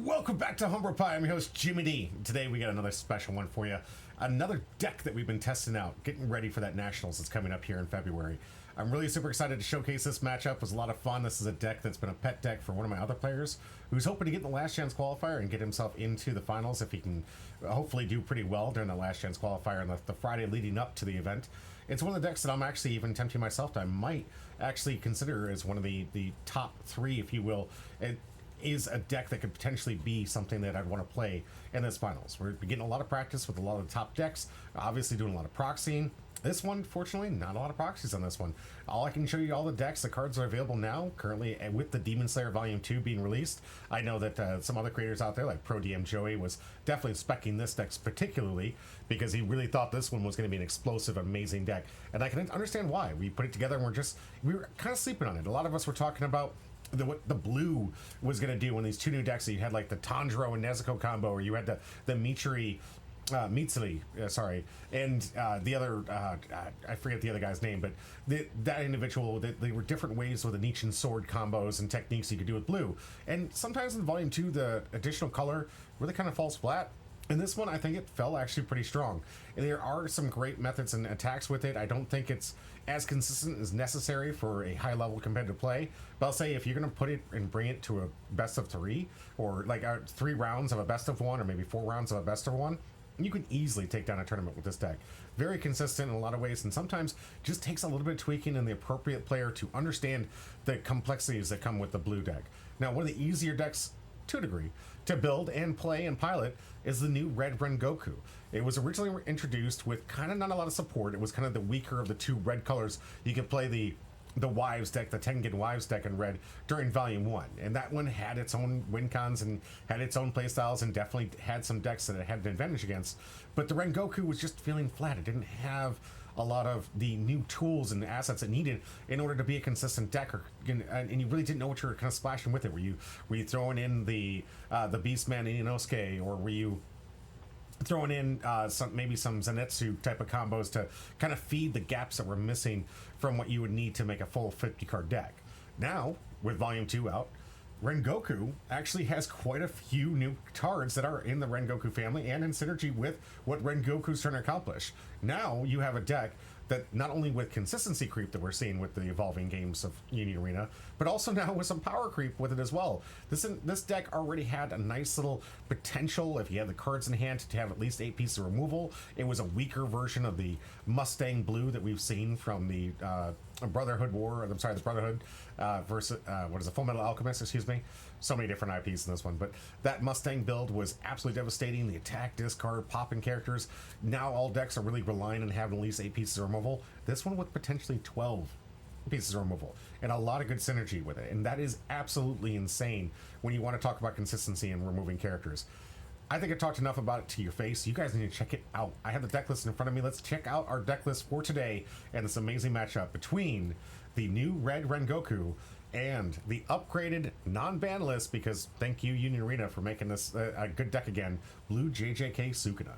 Welcome back to Humber Pie. I'm your host, Jimmy D. Today we got another special one for you. Another deck that we've been testing out, getting ready for that Nationals that's coming up here in February. I'm really super excited to showcase this matchup. It was a lot of fun. This is a deck that's been a pet deck for one of my other players who's hoping to get in the last chance qualifier and get himself into the finals if he can hopefully do pretty well during the last chance qualifier on the Friday leading up to the event. It's one of the decks that I'm actually even tempting myself to. I might actually consider as one of the top three, if you will. It is a deck that could potentially be something that I'd want to play in this finals. We're getting a lot of practice with a lot of the top decks, obviously doing a lot of proxying. This one, fortunately, not a lot of proxies on this one. All I can show you all the decks, the cards are available now, currently with the Demon Slayer Volume 2 being released. I know that some other creators out there, like Pro DM Joey, was definitely speccing this deck particularly because he really thought this one was going to be an explosive, amazing deck. And I can understand why. We put it together and we were kind of sleeping on it. A lot of us were talking about what the blue was going to do when these two new decks that you had, like the Tanjiro and Nezuko combo, or you had the Mitsuri, and the other, I forget the other guy's name, but that individual, they were different ways with the Nietzsche sword combos and techniques you could do with blue. And sometimes in Volume 2, the additional color really kind of falls flat. In this one, I think it fell actually pretty strong. And there are some great methods and attacks with it. I don't think it's as consistent as necessary for a high-level competitive play. But I'll say if you're going to put it and bring it to a best of three, or like 3 rounds of a best of one, or maybe 4 rounds of a best of one, you can easily take down a tournament with this deck. Very consistent in a lot of ways, and sometimes just takes a little bit of tweaking in the appropriate player to understand the complexities that come with the blue deck. Now, one of the easier decks, to a degree, to build and play and pilot is the new red Rengoku. It was originally introduced with kind of not a lot of support. It was kind of the weaker of the two red colors. You could play the Wives deck, the Tengen Wives deck in red during Volume 1. And that one had its own win cons and had its own playstyles and definitely had some decks that it had an advantage against. But the Rengoku was just feeling flat. It didn't have a lot of the new tools and assets it needed in order to be a consistent deck, and you really didn't know what you were kind of splashing with it. Were you throwing in the Beastman Inosuke, or were you throwing in maybe some Zenitsu type of combos to kind of feed the gaps that were missing from what you would need to make a full 50 card deck? Now, with Volume 2 out, Rengoku actually has quite a few new cards that are in the Rengoku family and in synergy with what Rengoku's trying to accomplish. Now you have a deck that not only with consistency creep that we're seeing with the evolving games of Union Arena, but also now with some power creep with it as well. This deck already had a nice little potential, if you had the cards in hand, to have at least 8 pieces of removal. It was a weaker version of the Mustang Blue that we've seen from the Brotherhood versus Full Metal Alchemist, excuse me. So many different IPs in this one, but that Mustang build was absolutely devastating. The attack, discard, popping characters. Now all decks are really relying on having at least 8 pieces of removal. This one with potentially 12 pieces of removal and a lot of good synergy with it, and that is absolutely insane when you want to talk about consistency and removing characters. I think I talked enough about it to your face. You guys need to check it out. I have the deck list in front of me. Let's check out our deck list for today and this amazing matchup between the new red Rengoku and the upgraded non-ban list, because thank you Union Arena for making this a good deck again, blue JJK Sukuna.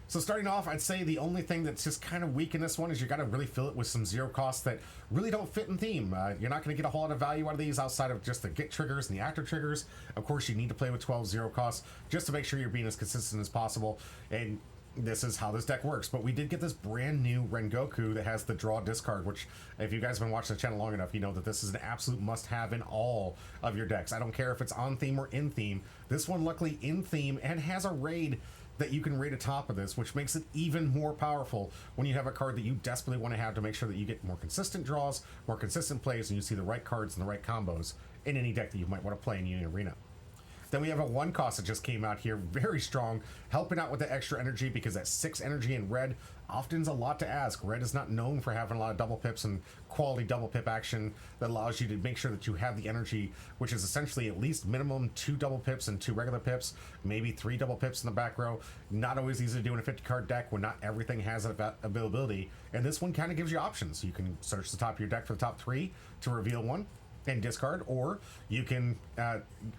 So starting off, I'd say the only thing that's just kind of weak in this one is you got to really fill it with some zero costs that really don't fit in theme. You're not going to get a whole lot of value out of these outside of just the get triggers and the active triggers. Of course, you need to play with 12 zero costs just to make sure you're being as consistent as possible. And this is how this deck works. But we did get this brand new Rengoku that has the draw discard, which if you guys have been watching the channel long enough, you know that this is an absolute must-have in all of your decks. I don't care if it's on theme or in theme. This one luckily in theme and has a raid that you can raid atop of this, which makes it even more powerful when you have a card that you desperately want to have to make sure that you get more consistent draws, more consistent plays, and you see the right cards and the right combos in any deck that you might want to play in Union Arena. Then we have a 1 cost that just came out here, very strong, helping out with the extra energy, because that 6 energy in red often is a lot to ask. Red is not known for having a lot of double pips and quality double pip action that allows you to make sure that you have the energy, which is essentially at least minimum 2 double pips and 2 regular pips, maybe 3 double pips in the back row. Not always easy to do in a 50 card deck when not everything has availability, and this one kind of gives you options. You can search the top of your deck for the top 3 to reveal one and discard, or you can,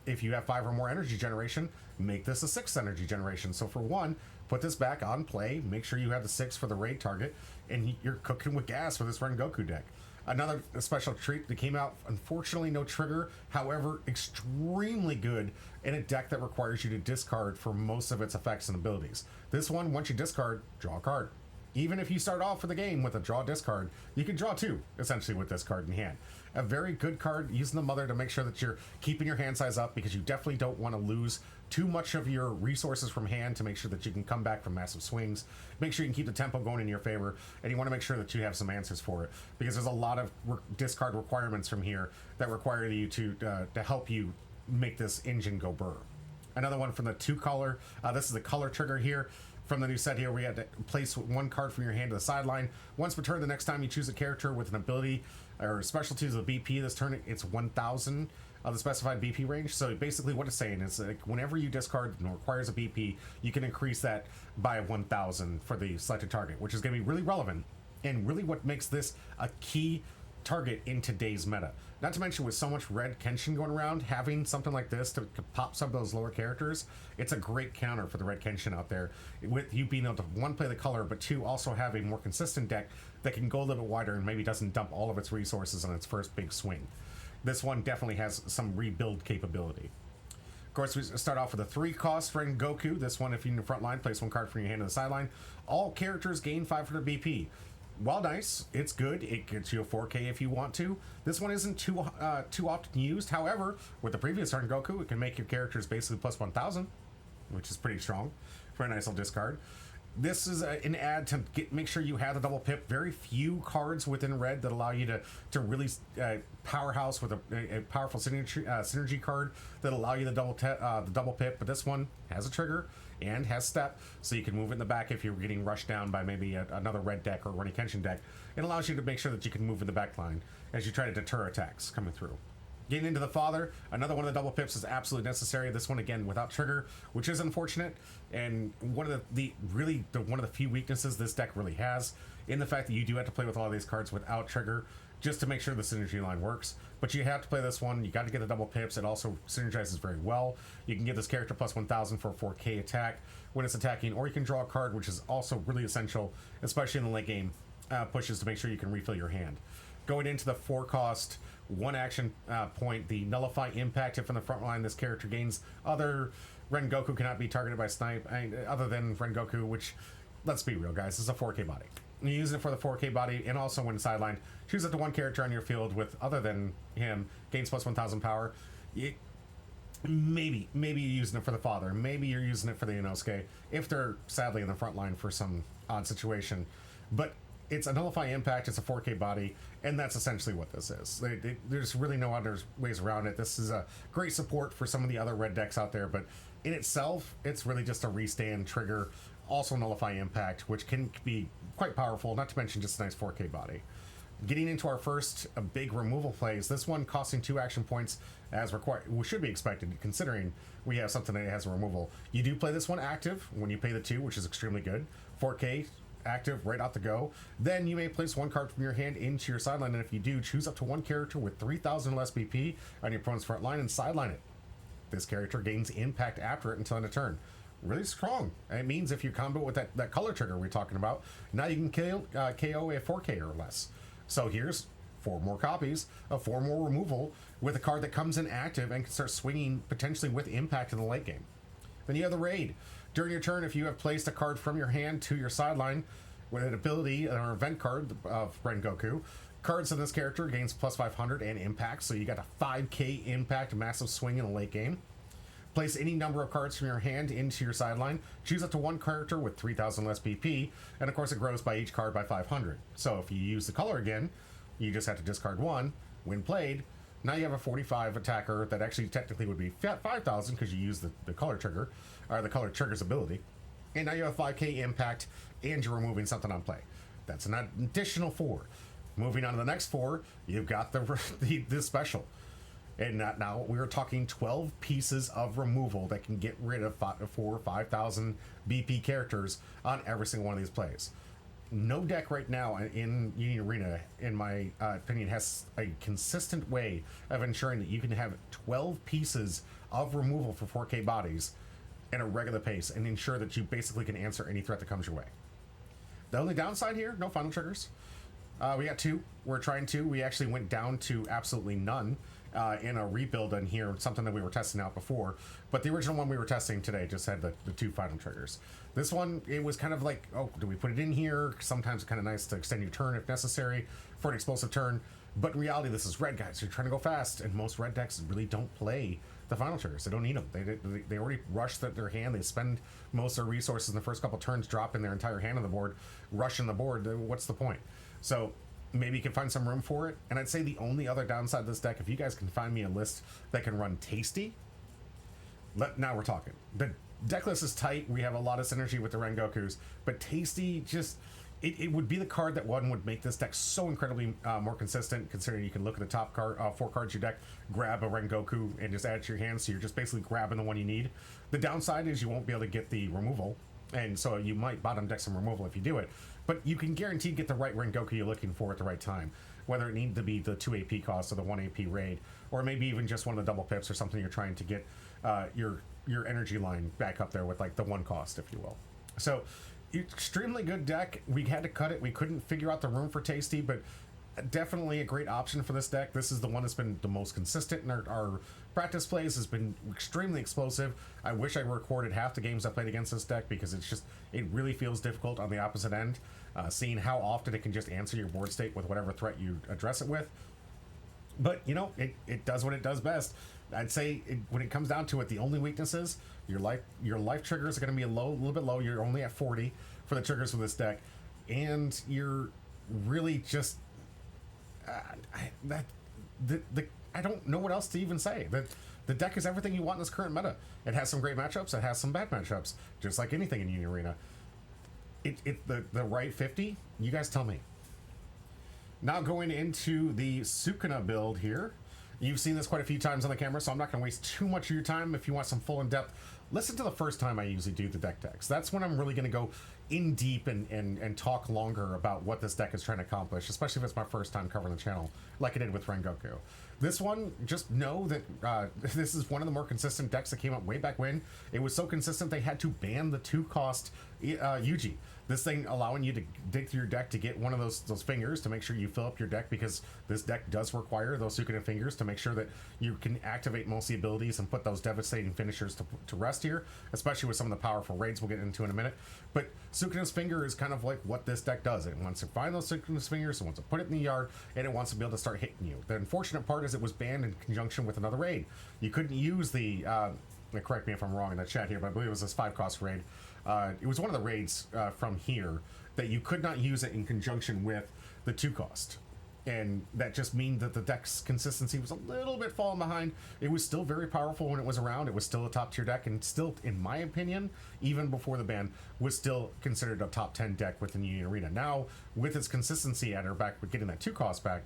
if you have 5 or more energy generation, make this a 6 energy generation. So for 1, put this back on play, make sure you have the 6 for the raid target, and you're cooking with gas for this Rengoku deck. Another special treat that came out, unfortunately no trigger, however extremely good in a deck that requires you to discard for most of its effects and abilities. This one, once you discard, draw a card. Even if you start off for the game with a draw discard, you can draw two, essentially, with this card in hand. A very good card, using the mother to make sure that you're keeping your hand size up, because you definitely don't want to lose too much of your resources from hand to make sure that you can come back from massive swings. Make sure you can keep the tempo going in your favor, and you want to make sure that you have some answers for it, because there's a lot of discard requirements from here that require you to help you make this engine go burr. Another one from the 2-color, this is the color trigger here. From the new set here, we had to place one card from your hand to the sideline. Once per turn, the next time you choose a character with an ability or specialties of BP this turn, it's 1,000 of the specified BP range. So basically what it's saying is, like, whenever you discard and requires a BP, you can increase that by 1,000 for the selected target, which is going to be really relevant and really what makes this a key target in today's meta. Not to mention, with so much red Kenshin going around, having something like this to pop some of those lower characters, it's a great counter for the red Kenshin out there, with you being able to, one, play the color, but two, also have a more consistent deck that can go a little bit wider and maybe doesn't dump all of its resources on its first big swing. This one definitely has some rebuild capability. Of course, we start off with a 3-cost Rengoku. This one, if you're in the front line, place one card from your hand to the sideline. All characters gain 500 BP. While nice, it's good. It gets you a 4K if you want to. This one isn't too often used. However, with the previous Rengoku, it can make your characters basically plus 1,000, which is pretty strong for a nice little discard. This is an ad to make sure you have the double pip. Very few cards within red that allow you to really powerhouse with a powerful synergy card that allow you the double pip. But this one has a trigger and has step, so you can move it in the back if you're getting rushed down by maybe another red deck or running Kenshin deck. It allows you to make sure that you can move in the back line as you try to deter attacks coming through. Getting into the father, another one of the double pips is absolutely necessary. This one, again, without trigger, which is unfortunate, and one of the few weaknesses this deck really has, in the fact that you do have to play with all of these cards without trigger just to make sure the synergy line works. But you have to play this one. You got to get the double pips. It also synergizes very well. You can give this character plus 1,000 for a 4K attack when it's attacking, or you can draw a card, which is also really essential, especially in the late game pushes, to make sure you can refill your hand. Going into the 4-cost, 1 action point, the nullify impact. If on the front line this character gains other Rengoku cannot be targeted by snipe, other than Rengoku, which, let's be real, guys, this is a 4K body. You're using it for the 4K body, and also when sidelined, choose up to one character on your field with, other than him, gains plus 1,000 power. Maybe you're using it for the father. Maybe you're using it for the Inosuke, if they're sadly in the front line for some odd situation. But it's a nullify impact, it's a 4K body, and that's essentially what this is. There's really no other ways around it. This is a great support for some of the other red decks out there, but in itself, it's really just a restand trigger, also nullify impact, which can be quite powerful, not to mention just a nice 4K body. Getting into our first big removal plays, this one costing 2 action points as required, which should be expected considering we have something that has a removal. You do play this one active when you pay the 2, which is extremely good. 4K active right out the go. Then you may place one card from your hand into your sideline, and if you do, choose up to one character with 3,000 less BP on your opponent's front line and sideline it. This character gains impact after it until end of turn. Really strong. It means if you combo with that color trigger we're talking about, now you can KO a 4K or less. So here's 4 more copies of 4 more removal with a card that comes in active and can start swinging potentially with impact in the late game. Then you have the raid. During your turn, if you have placed a card from your hand to your sideline with an ability or event card of Rengoku, cards in this character gains plus 500 and impact, so you got a 5K impact, massive swing in the late game. Place any number of cards from your hand into your sideline. Choose up to one character with 3,000 less BP, and of course it grows by each card by 500. So if you use the color again, you just have to discard 1. When played, now you have a 45 attacker that actually technically would be 5,000 because you use the color trigger, or the color trigger's ability. And now you have 5K impact, and you're removing something on play. That's an additional 4. Moving on to the next 4, you've got the special. And now we're talking 12 pieces of removal that can get rid of 4,000 or 5,000 BP characters on every single one of these plays. No deck right now in Union Arena, in my opinion, has a consistent way of ensuring that you can have 12 pieces of removal for 4K bodies at a regular pace and ensure that you basically can answer any threat that comes your way. The only downside here, no final triggers. We got 2. We're trying 2. We actually went down to absolutely none in a rebuild in here, something that we were testing out before. But the original one we were testing today just had the 2 final triggers. This one, it was kind of like, oh, do we put it in here? Sometimes it's kind of nice to extend your turn if necessary for an explosive turn. But in reality, this is red, guys. You're trying to go fast, and most red decks really don't play the final triggers. They don't need them. They already rush their hand. They spend most of their resources in the first couple turns dropping their entire hand on the board, rushing the board. What's the point? So maybe you can find some room for it. And I'd say the only other downside of this deck, if you guys can find me a list that can run Tasty, now we're talking. The deck list is tight. We have a lot of synergy with the Rengokus, but Tasty just... It would be the card that would make this deck so incredibly more consistent, considering you can look at the top 4 cards of your deck, grab a Rengoku, and just add it to your hand, so you're just basically grabbing the one you need. The downside is you won't be able to get the removal, and so you might bottom deck some removal if you do it, but you can guarantee get the right Rengoku you're looking for at the right time, whether it needs to be the 2 AP cost or the 1 AP raid, or maybe even just one of the double pips or something you're trying to get your energy line back up there with like the 1 cost, if you will. So extremely good deck. We had to cut it. We couldn't figure out the room for Tasty, but definitely a great option for this deck. This is the one that's been the most consistent in our practice plays, has been extremely explosive. I wish I recorded half the games I played against this deck, because it really feels difficult on the opposite end, seeing how often it can just answer your board state with whatever threat you address it with. But you know, it does what it does best. I'd say when it comes down to it, the only weakness is your life triggers are going to be a little bit low. You're only at 40 for the triggers for this deck, and you're really just I don't know what else to even say. The deck is everything you want in this current meta. It has some great matchups. It has some bad matchups, just like anything in Union Arena. The right 50. You guys tell me. Now going into the Sukuna build here. You've seen this quite a few times on the camera, so I'm not going to waste too much of your time. If you want some full in-depth, listen to the first time I usually do the deck decks. That's when I'm really going to go in deep and talk longer about what this deck is trying to accomplish, especially if it's my first time covering the channel, like I did with Rengoku. This one, just know that this is one of the more consistent decks that came up way back when. It was so consistent they had to ban the 2-cost Yuji. This thing allowing you to dig through your deck to get one of those fingers to make sure you fill up your deck, because this deck does require those Sukuna fingers to make sure that you can activate most of the abilities and put those devastating finishers to rest here, especially with some of the powerful raids we'll get into in a minute. But Sukuna's finger is kind of like what this deck does. It wants to find those Sukuna's fingers, it wants to put it in the yard, and it wants to be able to start hitting you. The unfortunate part is it was banned in conjunction with another raid. You couldn't use the correct me if I'm wrong in the chat here, but I believe it was this 5-cost raid. It was one of the raids from here that you could not use it in conjunction with the 2-cost. And that just means that the deck's consistency was a little bit falling behind. It was still very powerful when it was around. It was still a top tier deck, and still, in my opinion, even before the ban, was still considered a top 10 deck within Union Arena. Now, with its consistency at her back, with getting that 2-cost back,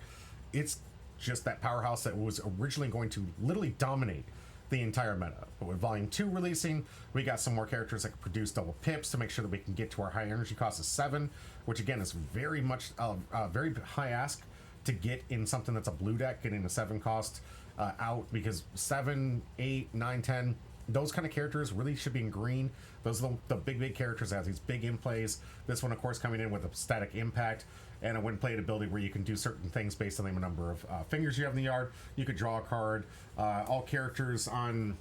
it's just that powerhouse that was originally going to literally dominate the entire meta. But with Volume 2 releasing, we got some more characters that can produce double pips to make sure that we can get to our high energy cost of 7, which again is very much very high ask to get in something that's a blue deck, getting a 7 cost out, because 7, 8, 9, 10, those kind of characters really should be in green. Those are the big characters that have these big in plays. This one, of course, coming in with a static impact and a win played ability where you can do certain things based on the number of fingers you have in the yard. You could draw a card. All characters on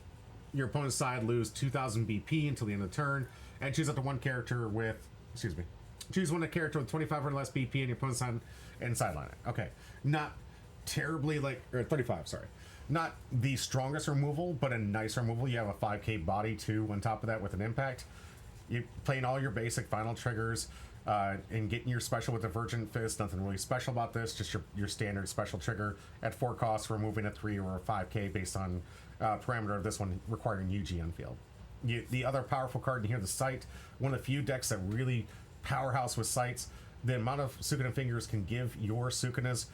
your opponent's side lose 2,000 BP until the end of the turn, and choose up to one character with, choose one character with 2,500 less BP in your opponent's side and sideline it. Okay, not terribly or 35, sorry. Not the strongest removal, but a nice removal. You have a 5k body too on top of that with an impact. You're playing all your basic final triggers and getting your special with the Virgin Fist. Nothing really special about this, just your standard special trigger at 4 costs, removing a 3 or a 5k based on parameter of this one requiring UG on field. The other powerful card in here, the Sight, one of the few decks that really powerhouse with Sights. The amount of Sukuna fingers can give your Sukunas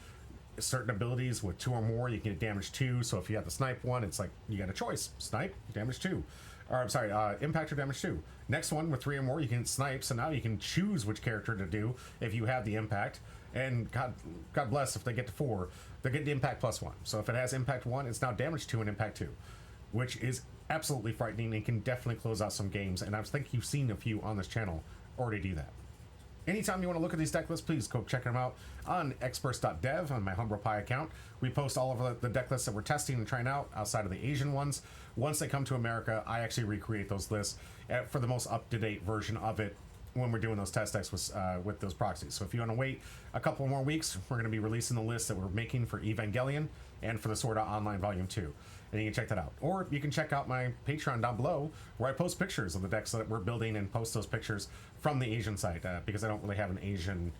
certain abilities with 2 or more. You can get damage 2, so if you have the snipe one, it's like you got a choice: snipe, damage 2, or I'm sorry, impact or damage 2. Next one with 3 or more, you can snipe, so now you can choose which character to do if you have the impact. And God bless if they get to 4, they get the impact +1. So if it has impact 1, it's now damage 2 and impact 2, which is absolutely frightening and can definitely close out some games. And I think you've seen a few on this channel already do that. Anytime you want to look at these deck lists, please go check them out on experts.dev on my Humble Pie account. We post all of the deck lists that we're testing and trying out outside of the Asian ones. Once they come to America, I actually recreate those lists for the most up-to-date version of it when we're doing those test decks with those proxies. So if you want to wait a couple more weeks, we're going to be releasing the list that we're making for Evangelion and for the Sword Art Online Volume 2. And you can check that out. Or you can check out my Patreon down below, where I post pictures of the decks that we're building and post those pictures from the Asian site, because I don't really have an Asian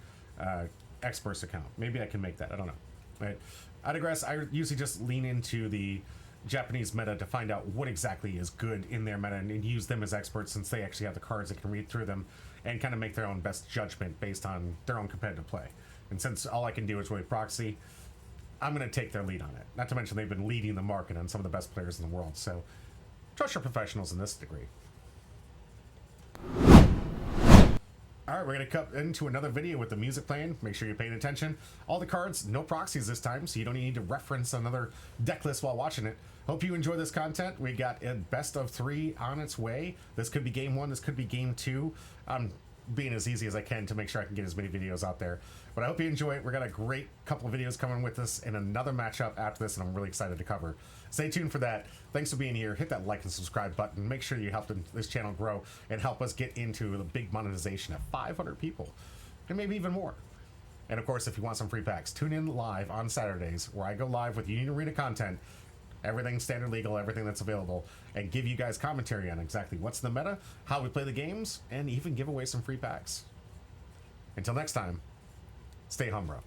experts account. Maybe I can make that. I don't know. Right? I digress. I usually just lean into the Japanese meta to find out what exactly is good in their meta and use them as experts, since they actually have the cards that can read through them and kind of make their own best judgment based on their own competitive play. And since all I can do is really proxy, I'm going to take their lead on it. Not to mention they've been leading the market on some of the best players in the world. So trust your professionals in this degree. All right, we're going to cut into another video with the music playing. Make sure you're paying attention. All the cards, no proxies this time, so you don't need to reference another deck list while watching it. Hope you enjoy this content. We got a best of 3 on its way. This could be game 1. This could be game 2. I'm being as easy as I can to make sure I can get as many videos out there. But I hope you enjoy it. We've got a great couple of videos coming with us and another matchup after this, and I'm really excited to cover. Stay tuned for that. Thanks for being here. Hit that like and subscribe button. Make sure you help this channel grow and help us get into the big monetization of 500 people and maybe even more. And of course, if you want some free packs, tune in live on Saturdays where I go live with Union Arena content, everything standard legal, everything that's available, and give you guys commentary on exactly what's the meta, how we play the games, and even give away some free packs. Until next time, stay Humbro.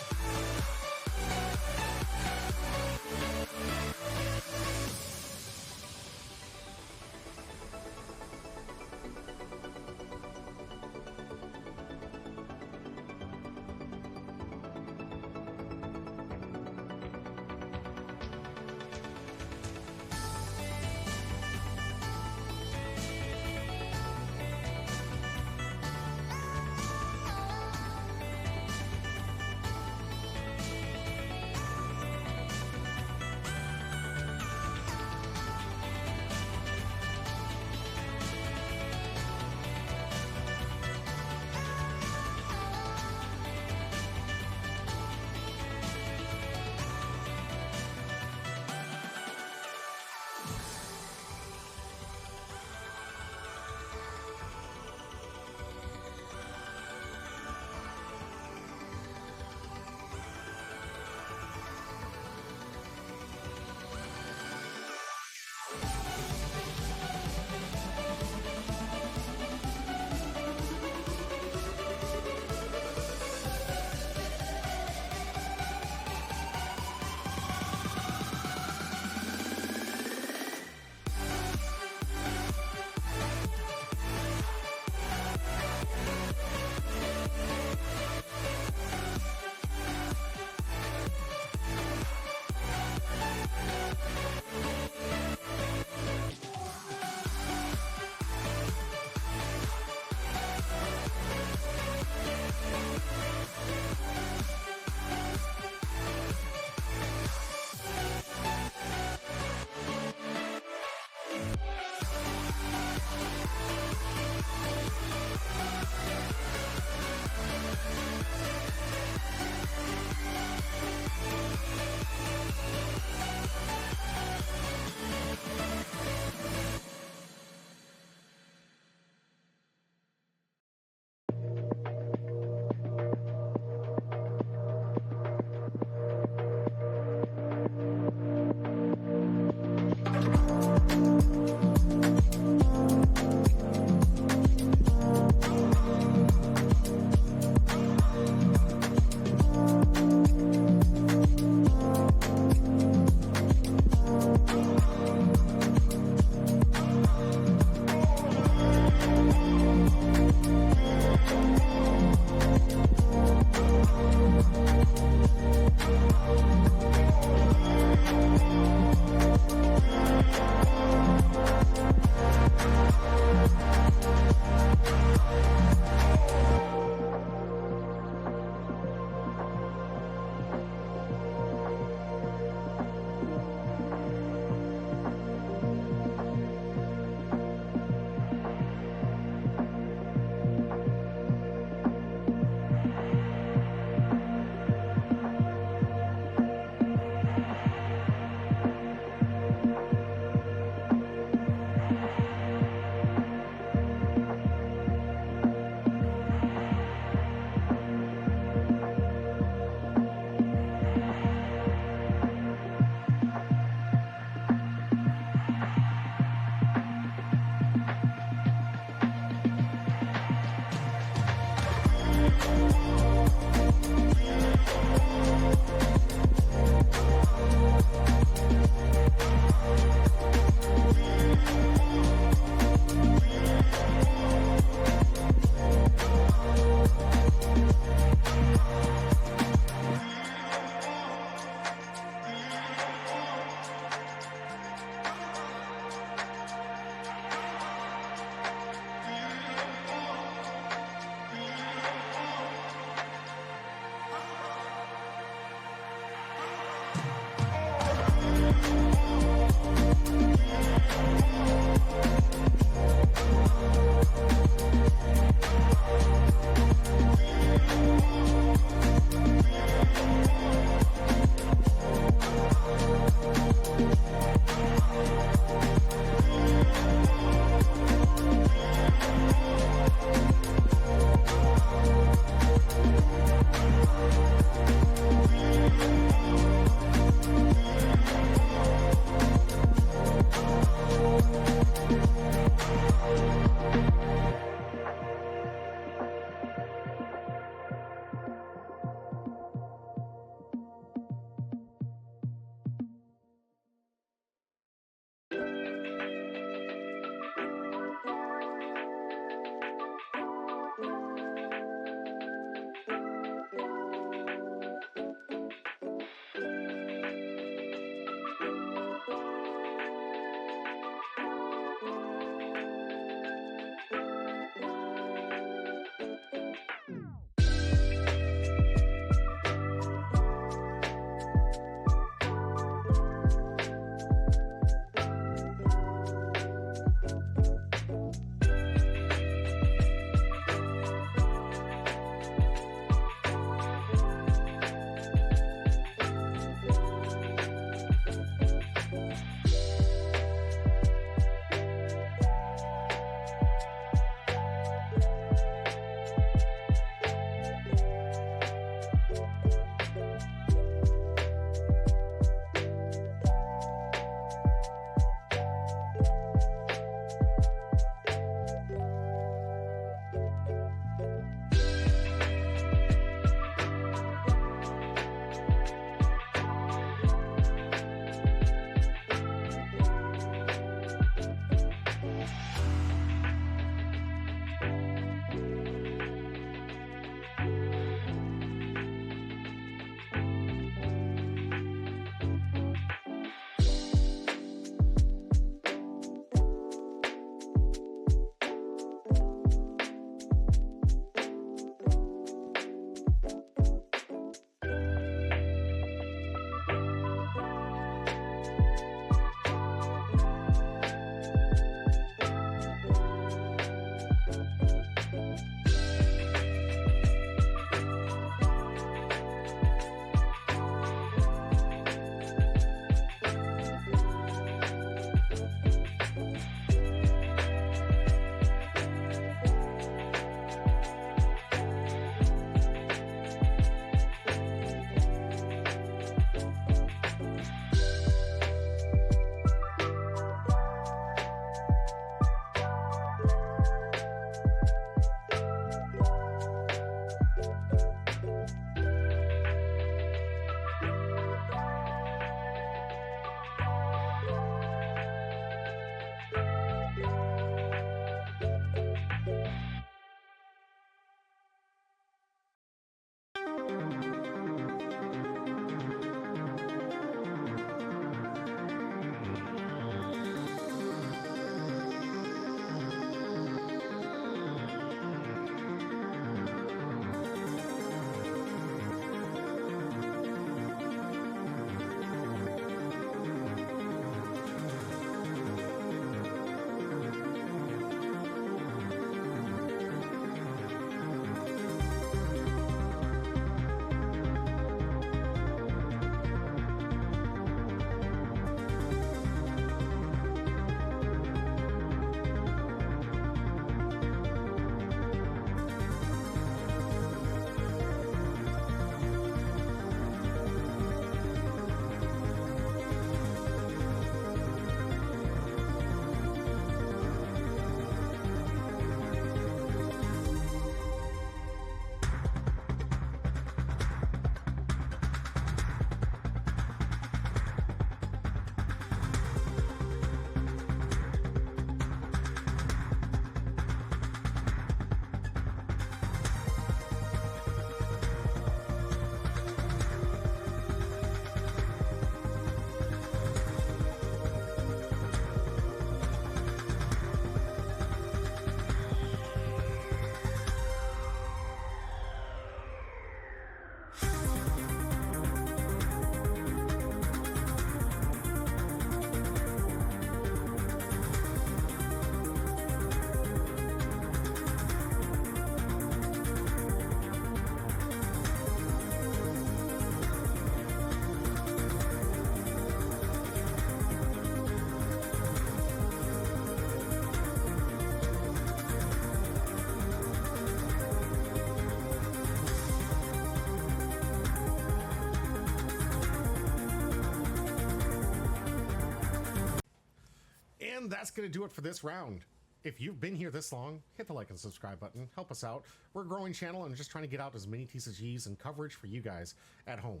And that's going to do it for this round. If you've been here this long, hit the like and subscribe button. Help us out. We're a growing channel and just trying to get out as many TCGs and coverage for you guys at home.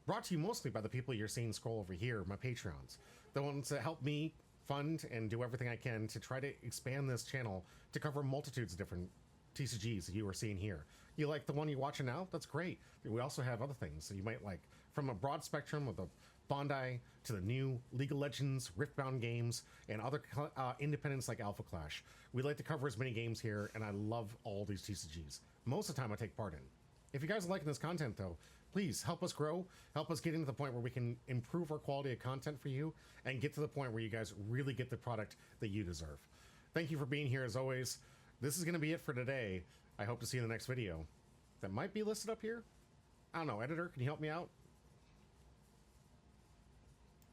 Brought to you mostly by the people you're seeing scroll over here, my Patreons. The ones that help me fund and do everything I can to try to expand this channel to cover multitudes of different TCGs that you are seeing here. You like the one you're watching now? That's great. We also have other things that you might like, from a broad spectrum of the Bondi to the new League of Legends, Riftbound games, and other independents like Alpha Clash. We like to cover as many games here, and I love all these TCGs. Most of the time I take part in. If you guys are liking this content, though, please help us grow, help us get into the point where we can improve our quality of content for you, and get to the point where you guys really get the product that you deserve. Thank you for being here, as always. This is going to be it for today. I hope to see you in the next video. That might be listed up here. I don't know, editor, can you help me out?